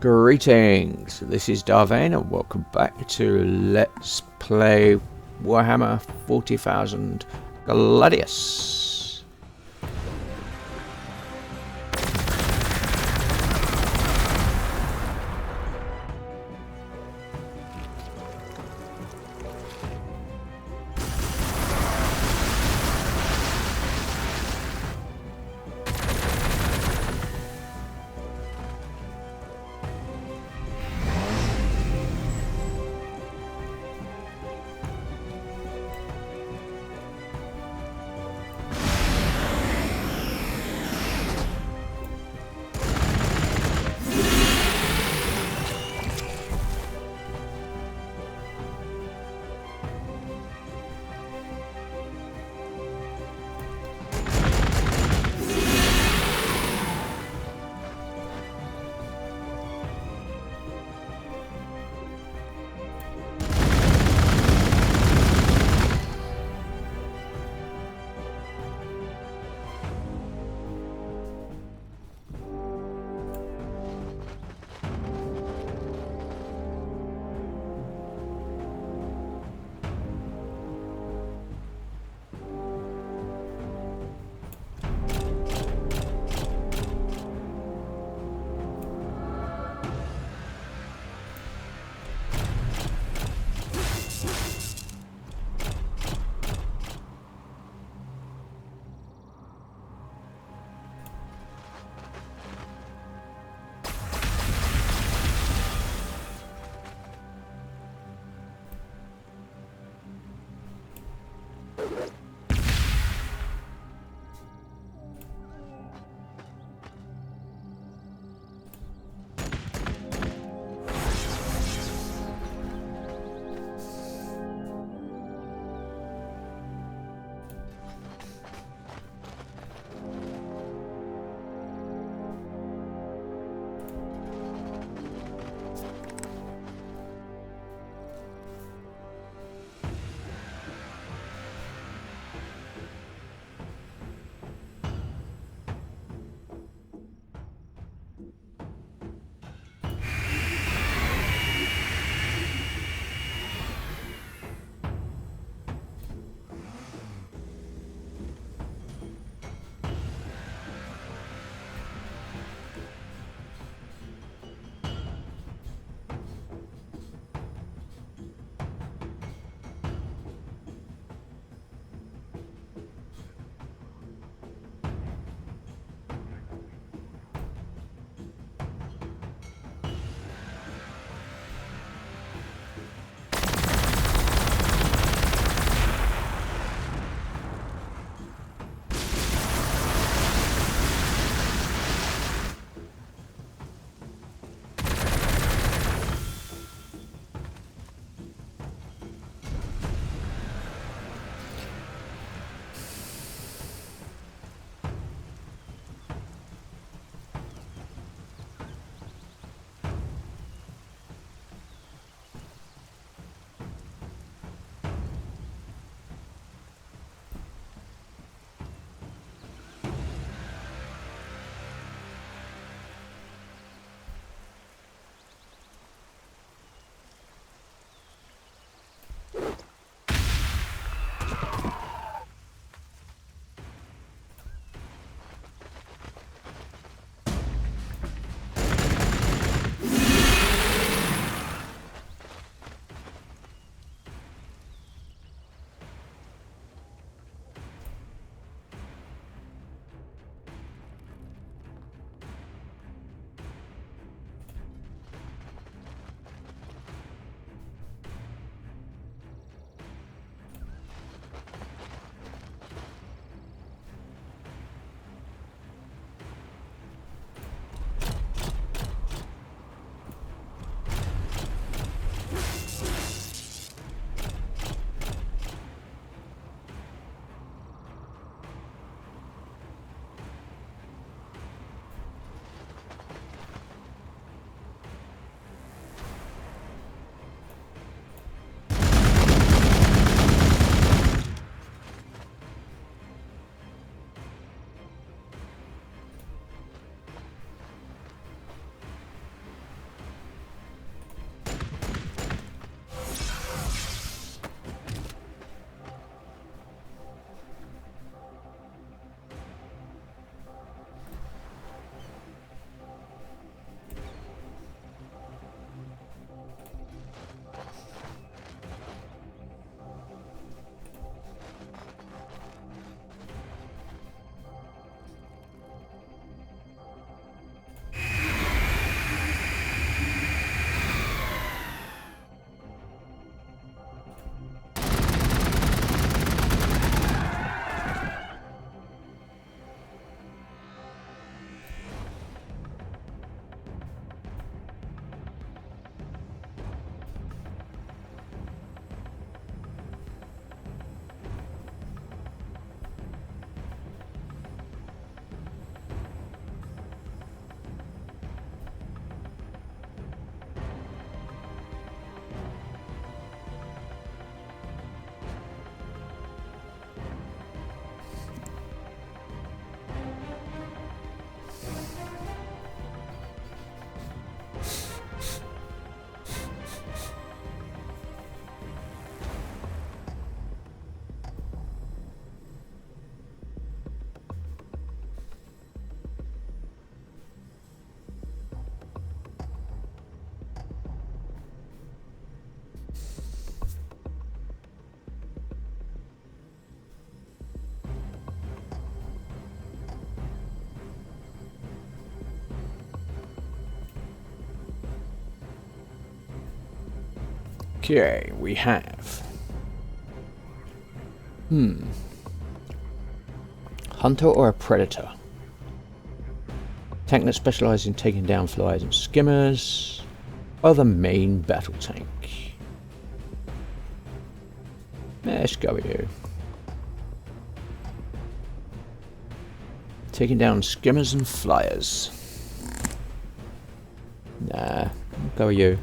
Greetings, this is Vane and welcome back to Let's Play Warhammer 40,000 Gladius. Okay, we have... Hunter or a predator? Tank that specialises in taking down flyers and skimmers, or the main battle tank? Let's go with you. Taking down skimmers and flyers. Nah, I'll go with you.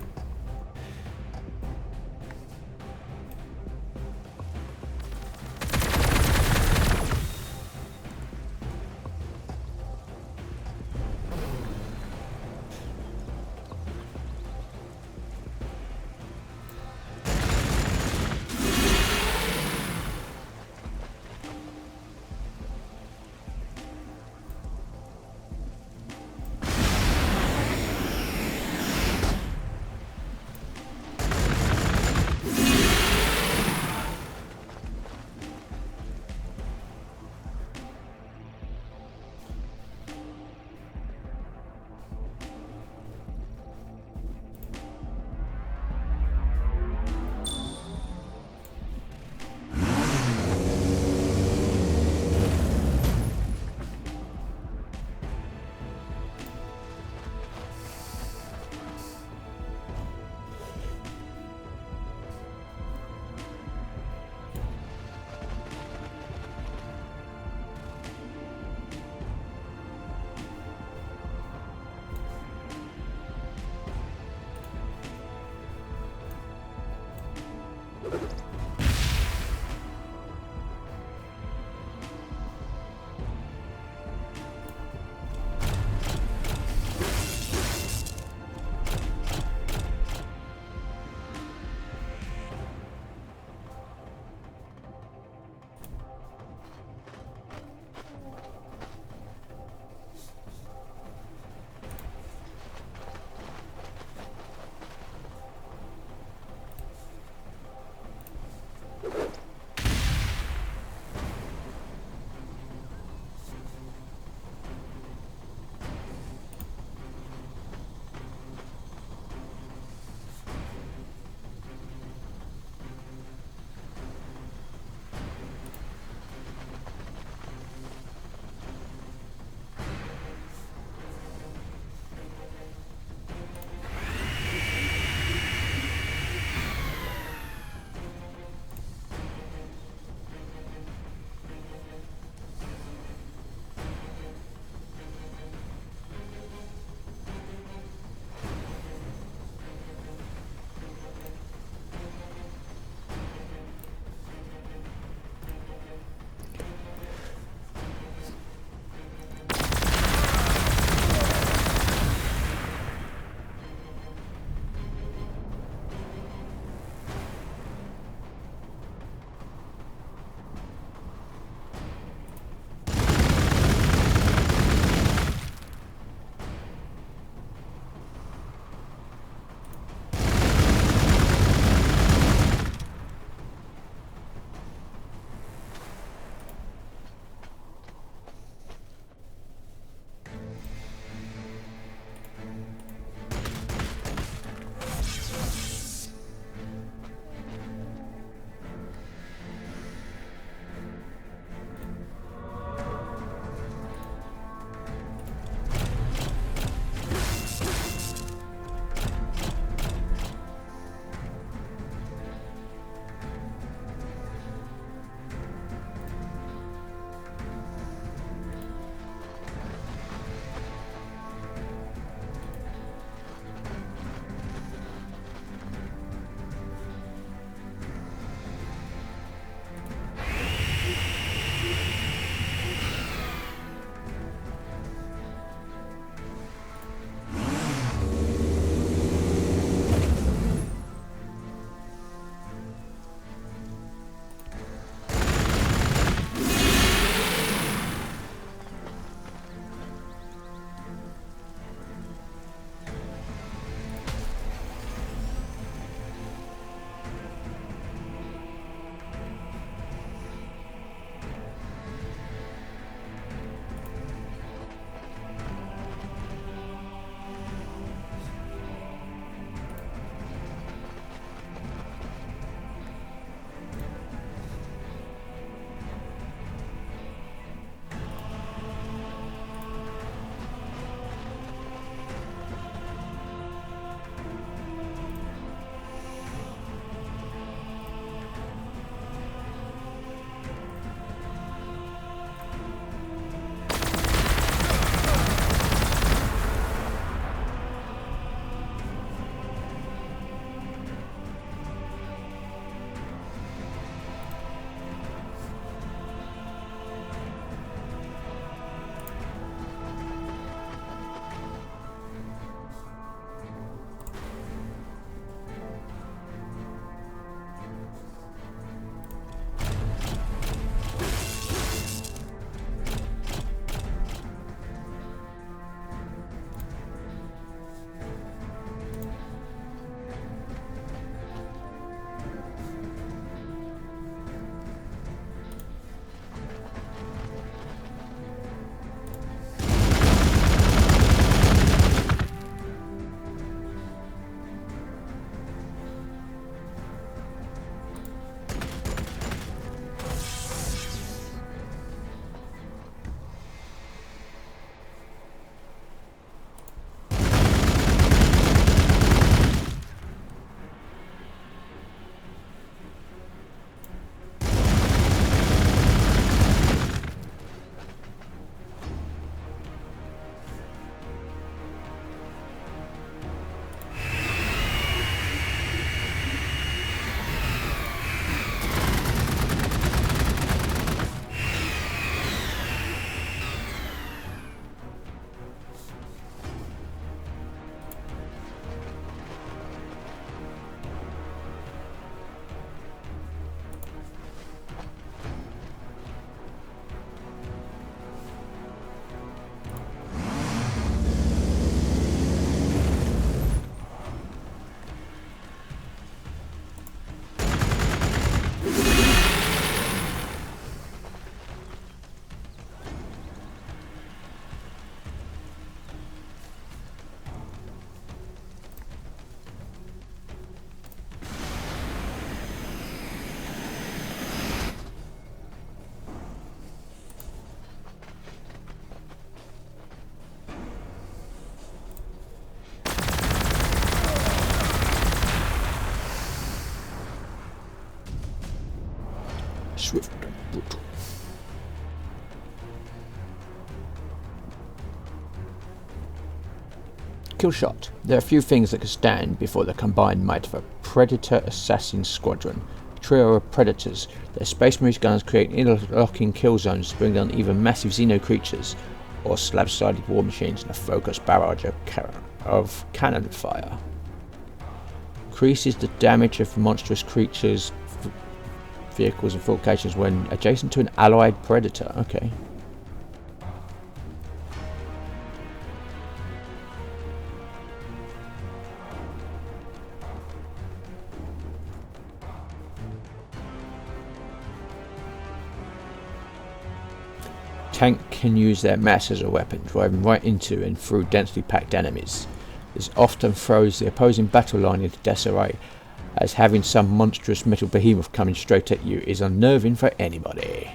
Kill shot. There are few things that can stand before the combined might of a Predator Assassin Squadron. A trio of Predators. Their Space Marines guns create interlocking kill zones to bring down either massive Xeno creatures or slab-sided war machines in a focused barrage of cannon fire. Increases the damage of monstrous creatures, vehicles and fortifications when adjacent to an allied Predator. Okay. Tank can use their mass as a weapon, driving right into and through densely packed enemies. This often throws the opposing battle line into disarray, as having some monstrous metal behemoth coming straight at you is unnerving for anybody.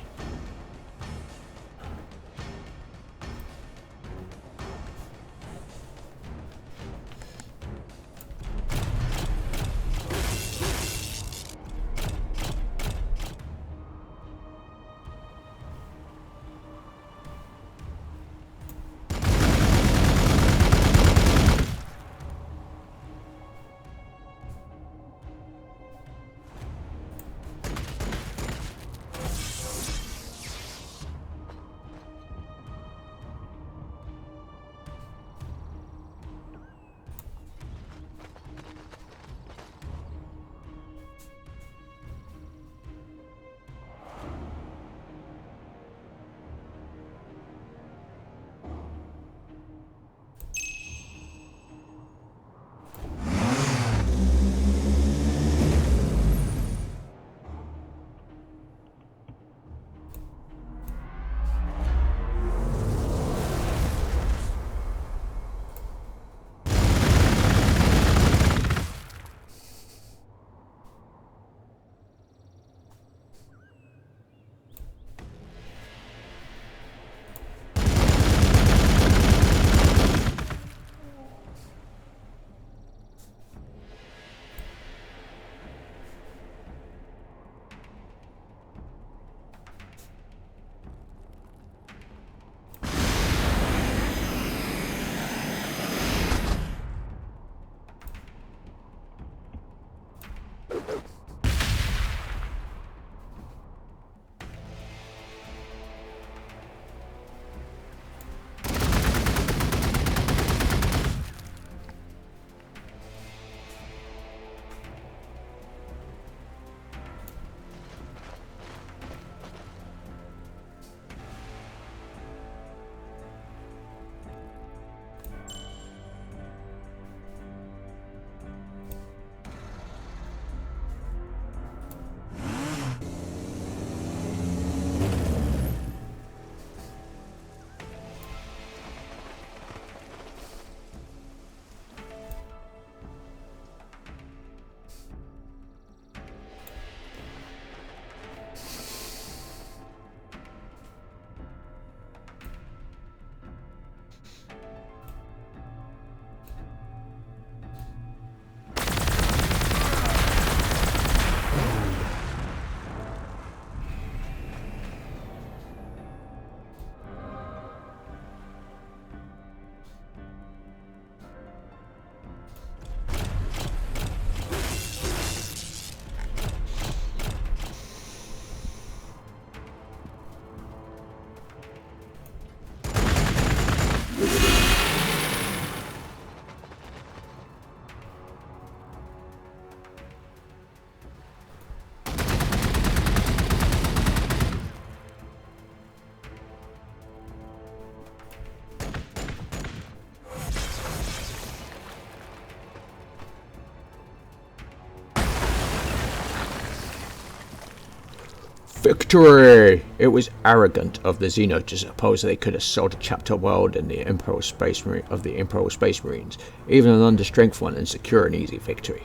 Victory! It was arrogant of the Xeno to suppose they could assault a chapter world in the Imperial Space Marines, even an under-strength one, and secure an easy victory.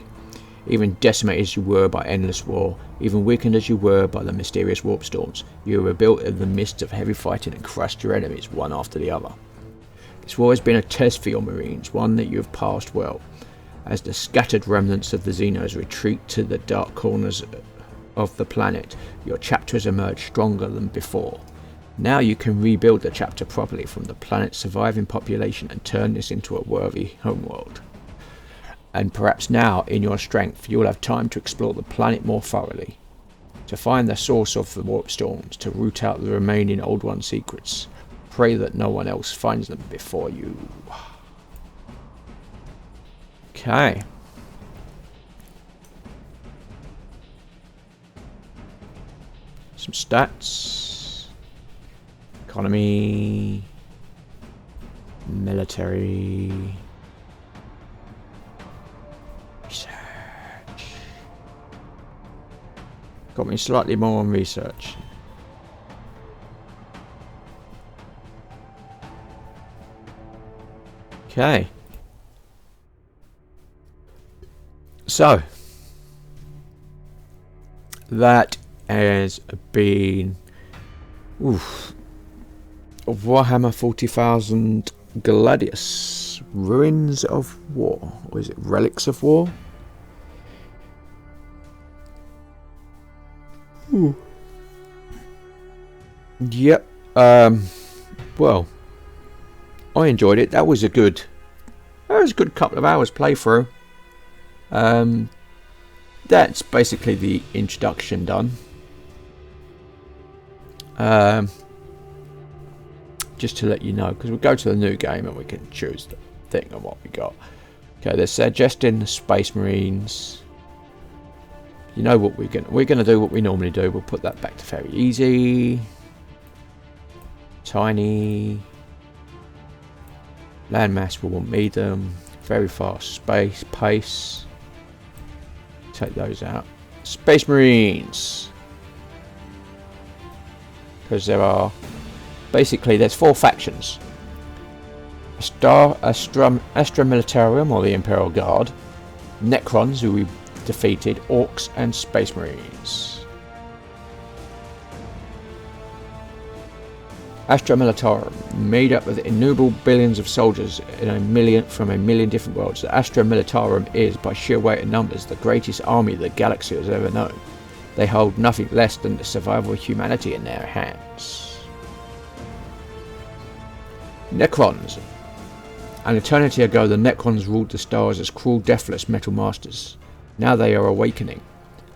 Even decimated as you were by endless war, even weakened as you were by the mysterious warp storms, you were built in the midst of heavy fighting and crushed your enemies one after the other. This war has been a test for your Marines, one that you have passed well, as the scattered remnants of the Xenos retreat to the dark corners of the planet. Your chapter has emerged stronger than before. Now you can rebuild the chapter properly from the planet's surviving population and turn this into a worthy homeworld. And perhaps now, in your strength, you'll have time to explore the planet more thoroughly, to find the source of the warp storms, to root out the remaining Old One secrets. Pray that no one else finds them before you. Okay. Some stats. Economy. Military. Research. Got me slightly more on research. Okay. So, that has been Warhammer 40,000 Gladius, Ruins of War, or is it Relics of War? Ooh. Yep. Well, I enjoyed it. That was a good couple of hours playthrough. That's basically the introduction done. Just to let you know, because we'll go to the new game and we can choose the thing and what we got. Okay, they're suggesting the Space Marines. You know what we're gonna do what we normally do. We'll put that back to very easy. Tiny. Landmass we will medium. Very fast space pace. Take those out. Space Marines. Because there are basically there's 4 factions. Astra Militarum, or the Imperial Guard, Necrons, who we defeated, Orks, and Space Marines. Astra Militarum, made up of innumerable billions of soldiers from a million different worlds. The Astra Militarum is, by sheer weight and numbers, the greatest army the galaxy has ever known. They hold nothing less than the survival of humanity in their hands. Necrons. An eternity ago, the Necrons ruled the stars as cruel, deathless metal masters. Now they are awakening.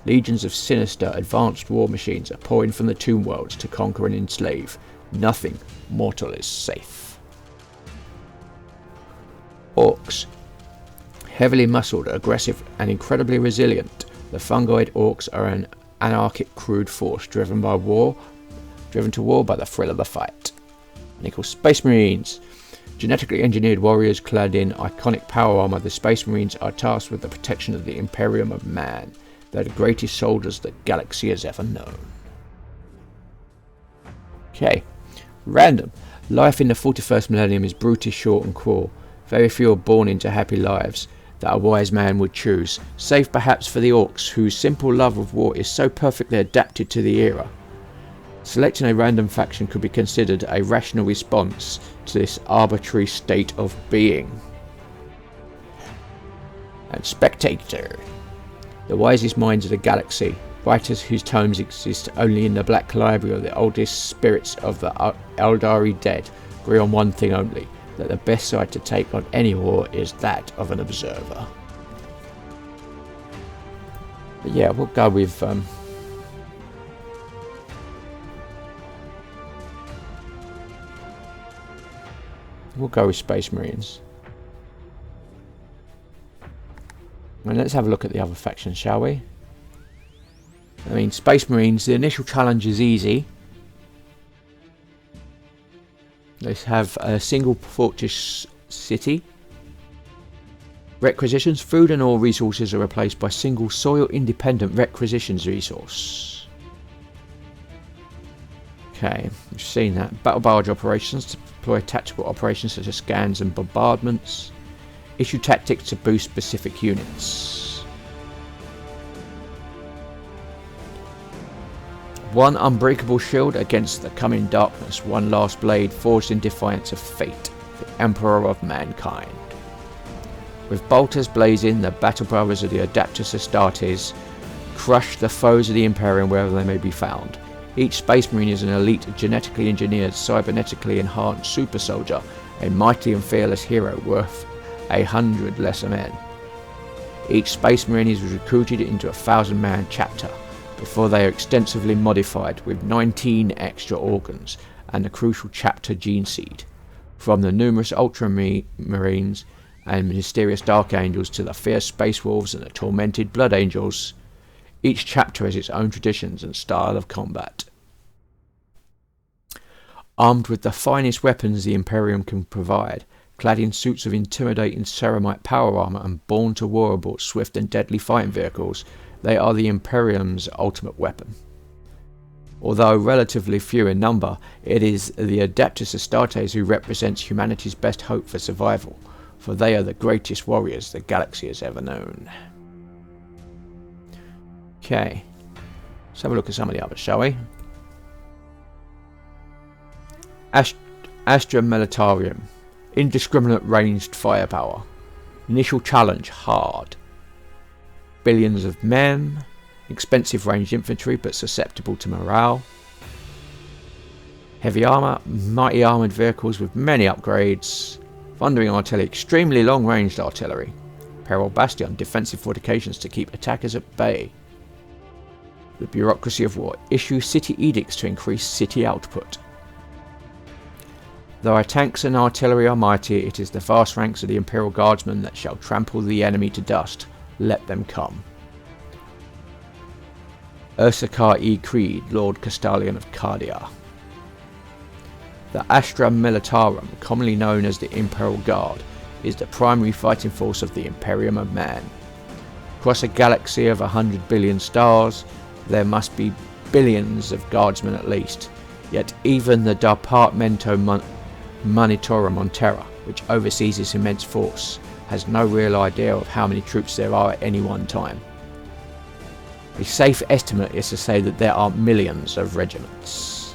Legions of sinister, advanced war machines are pouring from the tomb worlds to conquer and enslave. Nothing mortal is safe. Orks. Heavily muscled, aggressive, and incredibly resilient, the fungoid Orks are an anarchic, crude force driven to war by the thrill of the fight. And equals Space Marines. Genetically engineered warriors clad in iconic power armor, the Space Marines are tasked with the protection of the Imperium of Man. They're the greatest soldiers the galaxy has ever known. Okay. Random. Life in the 41st millennium is brutish, short and cruel. Very few are born into happy lives that a wise man would choose, save perhaps for the Orks, whose simple love of war is so perfectly adapted to the era. Selecting a random faction could be considered a rational response to this arbitrary state of being. And Spectator. The wisest minds of the galaxy, writers whose tomes exist only in the Black Library of the oldest spirits of the Eldari dead, agree on one thing only, that the best side to take on any war is that of an observer. But yeah, we'll go with Space Marines. And let's have a look at the other factions, shall we? I mean, Space Marines, the initial challenge is easy. They have a single fortress city. Requisitions, food and all resources are replaced by single soil-independent requisitions resource. Okay, we've seen that. Battle barge operations to deploy tactical operations such as scans and bombardments. Issue tactics to boost specific units. One unbreakable shield against the coming darkness. One last blade forged in defiance of fate. The Emperor of Mankind. With bolters blazing, the battle brothers of the Adeptus Astartes crush the foes of the Imperium wherever they may be found. Each Space Marine is an elite, genetically engineered, cybernetically enhanced super soldier, a mighty and fearless hero worth 100 lesser men. Each Space Marine is recruited into a 1,000-man chapter before they are extensively modified with 19 extra organs and the crucial chapter gene seed. From the numerous Ultramarines and mysterious Dark Angels to the fierce Space Wolves and the tormented Blood Angels, each chapter has its own traditions and style of combat. Armed with the finest weapons the Imperium can provide, clad in suits of intimidating ceramite power armor and born to war aboard swift and deadly fighting vehicles, they are the Imperium's ultimate weapon. Although relatively few in number, it is the Adeptus Astartes who represents humanity's best hope for survival, for they are the greatest warriors the galaxy has ever known. Okay, let's have a look at some of the others, shall we? Astra Militarum. Indiscriminate ranged firepower. Initial challenge, hard. Billions of men. Expensive ranged infantry but susceptible to morale. Heavy armour. Mighty armoured vehicles with many upgrades. Thundering artillery. Extremely long ranged artillery. Peril Bastion. Defensive fortifications to keep attackers at bay. The bureaucracy of war. Issue city edicts to increase city output. Though our tanks and artillery are mighty, it is the vast ranks of the Imperial Guardsmen that shall trample the enemy to dust. Let them come. Ursakar E. Creed, Lord Castellan of Cardia. The Astra Militarum, commonly known as the Imperial Guard, is the primary fighting force of the Imperium of Man. Across a galaxy of 100 billion stars, there must be billions of guardsmen at least, yet even the Departamento Monitorum on Terra, which oversees this immense force, has no real idea of how many troops there are at any one time. A safe estimate is to say that there are millions of regiments.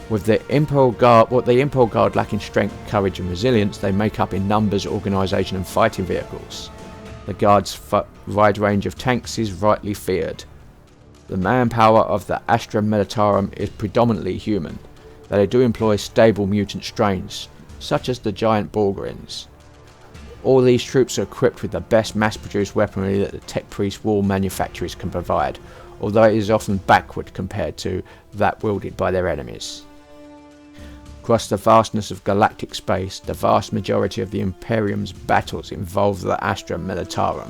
With the Imperial Guard lack in strength, courage and resilience, they make up in numbers, organisation and fighting vehicles. The Guard's wide range of tanks is rightly feared. The manpower of the Astra Militarum is predominantly human, though they do employ stable mutant strains, such as the giant Borgrins. All these troops are equipped with the best mass-produced weaponry that the tech priest wall manufacturers can provide, although it is often backward compared to that wielded by their enemies. Across the vastness of galactic space, the vast majority of the Imperium's battles involve the Astra Militarum.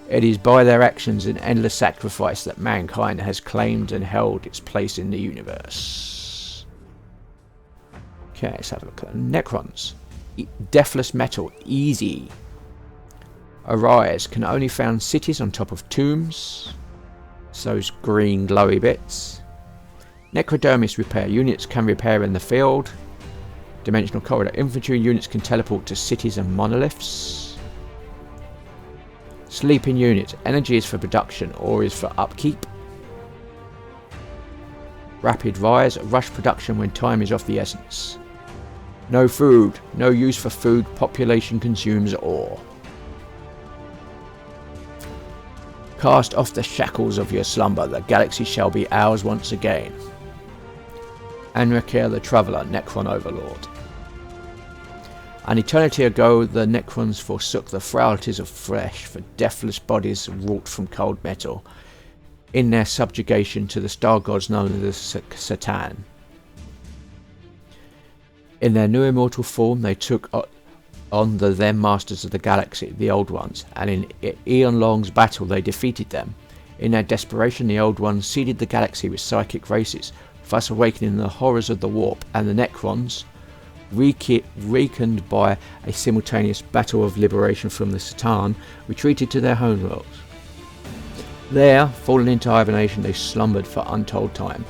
It is by their actions and endless sacrifice that mankind has claimed and held its place in the universe. Okay, let's have a look at Necrons. Deathless metal, easy. Arise, can only found cities on top of tombs. Those green glowy bits. Necrodermis repair, units can repair in the field. Dimensional corridor, infantry units can teleport to cities and monoliths. Sleeping units, energy is for production or is for upkeep. Rapid rise, rush production when time is of the essence. No food, no use for food, population consumes ore. Cast off the shackles of your slumber, the galaxy shall be ours once again. Anrakir the Traveller, Necron Overlord. An eternity ago, the Necrons forsook the frailties of flesh for deathless bodies wrought from cold metal, in their subjugation to the star gods known as Satan. In their new immortal form, they took on the then masters of the galaxy, the Old Ones, and in eon-long battle they defeated them. In their desperation, the Old Ones seeded the galaxy with psychic races, thus awakening the horrors of the warp, and the Necrons, weakened by a simultaneous battle of liberation from the Satan, retreated to their homeworlds. There, fallen into hibernation, they slumbered for untold time.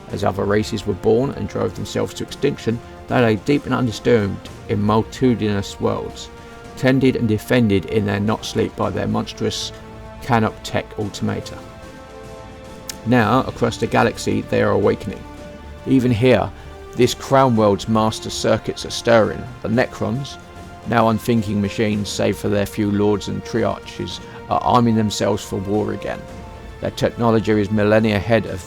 As other races were born and drove themselves to extinction, they lay deep and undisturbed in multitudinous worlds, tended and defended in their not sleep by their monstrous canoptech automata. Now, across the galaxy, they are awakening. Even here, this crown world's master circuits are stirring. The Necrons, now unthinking machines save for their few lords and triarches, are arming themselves for war again. Their technology is millennia ahead of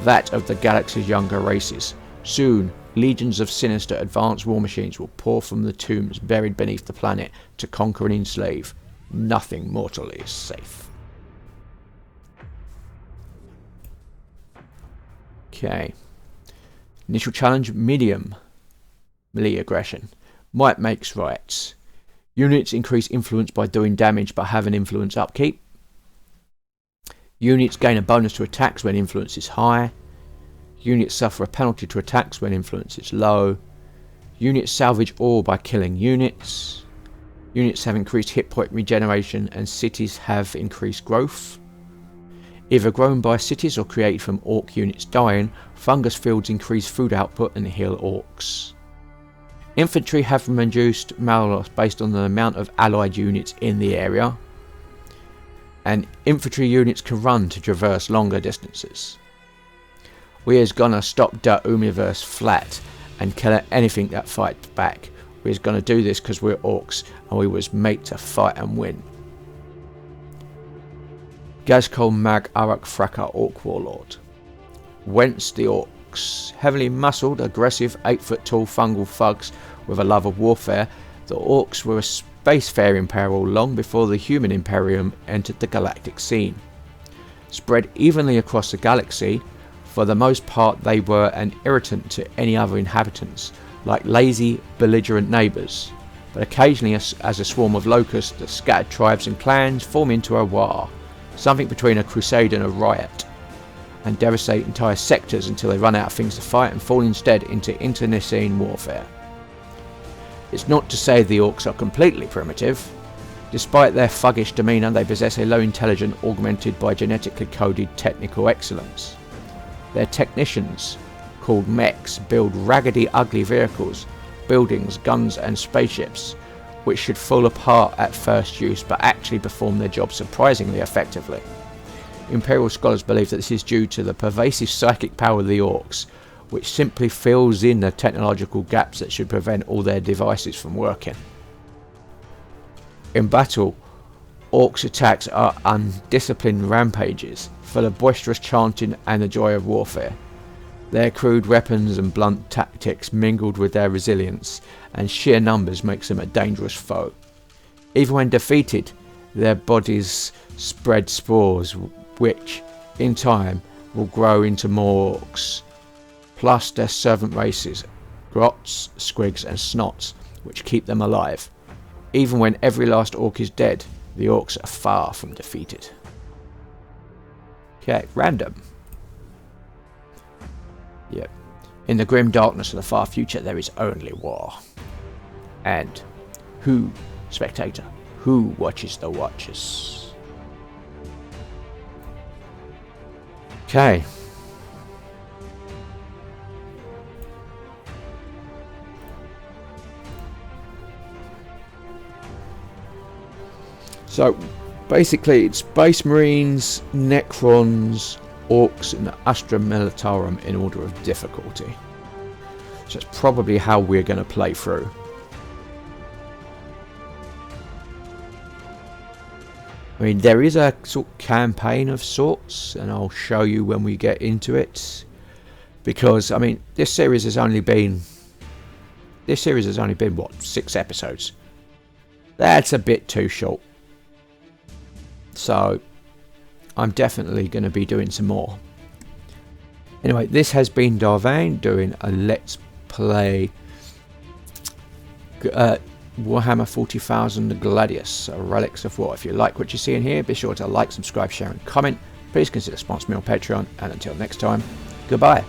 that of the galaxy's younger races. Soon, legions of sinister advanced war machines will pour from the tombs buried beneath the planet to conquer and enslave. Nothing mortal is safe. Okay. Initial challenge, medium. Melee aggression. Might makes right. Units increase influence by doing damage but have an influence upkeep. Units gain a bonus to attacks when influence is high. Units suffer a penalty to attacks when influence is low. Units salvage ore by killing units. Units have increased hit point regeneration and cities have increased growth. Either grown by cities or created from orc units dying, fungus fields increase food output and heal orcs. Infantry have reduced mal loss based on the amount of allied units in the area. And infantry units can run to traverse longer distances. We is gonna stop the universe flat and kill anything that fights back. We is gonna do this because we're orcs and we was made to fight and win. Gazkol Mag Arak Fraka Orc Warlord. Whence the orcs. Heavily muscled, aggressive, 8-foot tall fungal thugs with a love of warfare, the orcs were a spacefaring peril long before the human Imperium entered the galactic scene. Spread evenly across the galaxy, for the most part they were an irritant to any other inhabitants, like lazy, belligerent neighbours, but occasionally as a swarm of locusts, the scattered tribes and clans form into a war, something between a crusade and a riot, and devastate entire sectors until they run out of things to fight and fall instead into internecine warfare. It's not to say the orcs are completely primitive. Despite their thuggish demeanour, they possess a low intelligence augmented by genetically coded technical excellence. Their technicians, called mechs, build raggedy, ugly vehicles, buildings, guns and spaceships, which should fall apart at first use but actually perform their job surprisingly effectively. Imperial scholars believe that this is due to the pervasive psychic power of the orcs, which simply fills in the technological gaps that should prevent all their devices from working. In battle, orcs' attacks are undisciplined rampages, full of boisterous chanting and the joy of warfare. Their crude weapons and blunt tactics mingled with their resilience and sheer numbers makes them a dangerous foe. Even when defeated, their bodies spread spores which, in time, will grow into more orcs, plus their servant races, grots, squigs and snots, which keep them alive. Even when every last orc is dead, the orcs are far from defeated. Okay, random. Yep. In the grim darkness of the far future, there is only war. And who, spectator, who watches the watchers? Okay. So basically it's Space Marines, Necrons, Orks and Astra Militarum in order of difficulty. So that's probably how we're going to play through. I mean, there is a sort of campaign of sorts, and I'll show you when we get into it. Because, I mean, this series has only been what, 6 episodes. That's a bit too short. So I'm definitely going to be doing some more. Anyway, this has been Vane doing a Let's Play Warhammer 40,000 Gladius, Relics of War. If you like what you see in here, be sure to like, subscribe, share and comment. Please consider sponsoring me on Patreon, and until next time, goodbye.